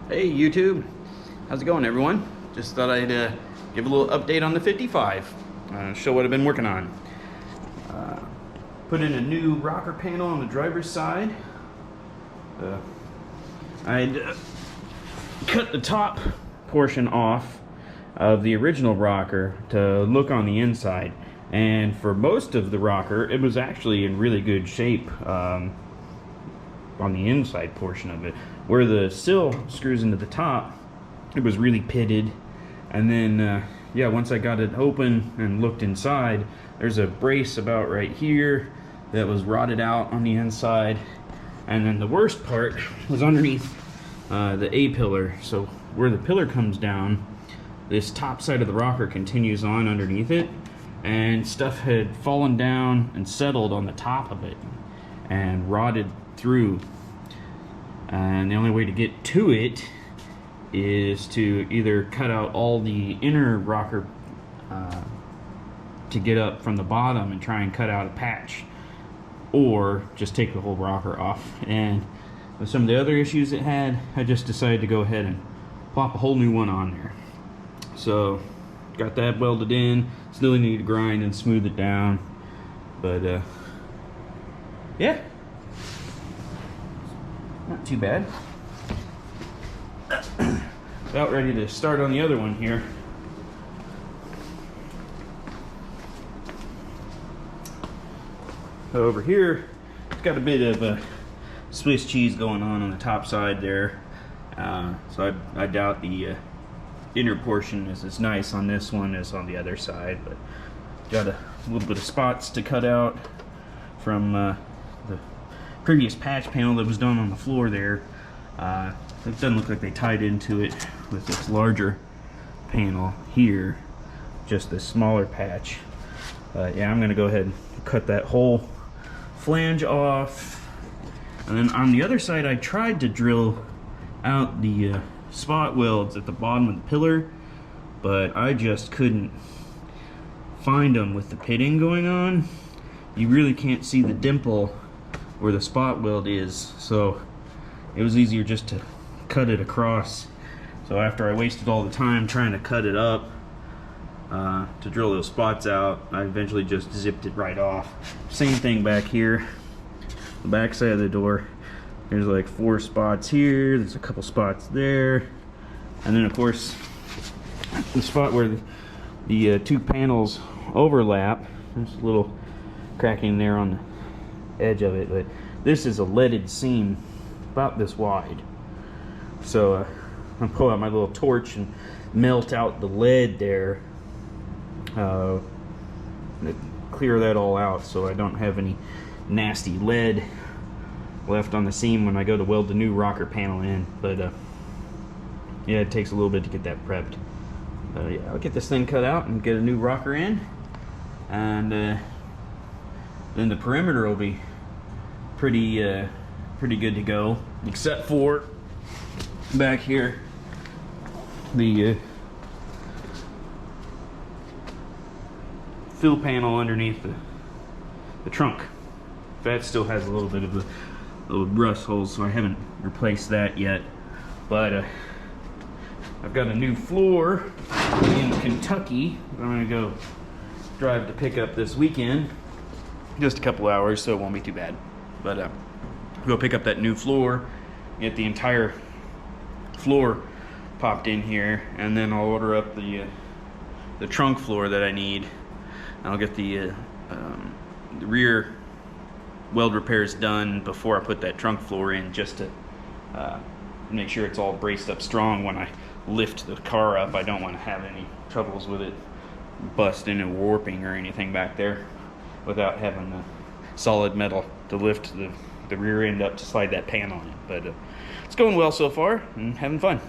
Hey YouTube, how's it going everyone? Just thought I'd give a little update on the 55, show what I've been working on. Put in a new rocker panel on the driver's side. I'd cut the top portion off of the original rocker to look on the inside, and for most of the rocker it was actually in really good shape on the inside portion of it. Where the sill screws into the top, it was really pitted. And then yeah, once I got it open and looked inside, there's a brace about right here that was rotted out on the inside. And then the worst part was underneath the A-pillar. So where the pillar comes down, this top side of the rocker continues on underneath it, and stuff had fallen down and settled on the top of it and rotted through. And the only way to get to it is to either cut out all the inner rocker to get up from the bottom and try and cut out a patch, or just take the whole rocker off. And with some of the other issues it had, I just decided to go ahead and plop a whole new one on there. So got that welded in. Still need to grind and smooth it down, but yeah, not too bad. About ready to start on the other one here. So over here, it's got a bit of a Swiss cheese going on the top side there. So I doubt the inner portion is as nice on this one as on the other side, but got a little bit of spots to cut out from the previous patch panel that was done on the floor there. It doesn't look like they tied into it with this larger panel here, just this smaller patch. Yeah, I'm gonna go ahead and cut that whole flange off. And then on the other side, I tried to drill out the spot welds at the bottom of the pillar, but I just couldn't find them with the pitting going on. You really can't see the dimple where the spot weld is, so it was easier just to cut it across. So after I wasted all the time trying to cut it up to drill those spots out, I eventually just zipped it right off. Same thing back here, the back side of the door. There's like 4 spots here, there's a couple spots there, and then of course the spot where the 2 panels overlap, there's a little cracking there on the edge of it, but this is a leaded seam about this wide. So I'm gonna pull out my little torch and melt out the lead there, clear that all out so I don't have any nasty lead left on the seam when I go to weld the new rocker panel in. But yeah, it takes a little bit to get that prepped. Yeah, I'll get this thing cut out and get a new rocker in, and then the perimeter will be pretty good to go, except for back here, the fill panel underneath the trunk. That still has a little bit of the little rust holes, so I haven't replaced that yet. But I've got a new floor in Kentucky I'm gonna go drive to pick up this weekend. Just a couple hours, so it won't be too bad. But go pick up that new floor, get the entire floor popped in here, and then I'll order up the trunk floor that I need. I'll get the rear weld repairs done before I put that trunk floor in, just to make sure it's all braced up strong when I lift the car up. I don't want to have any troubles with it busting and warping or anything back there without having the solid metal to lift the rear end up to slide that panel in. But it's going well so far and having fun.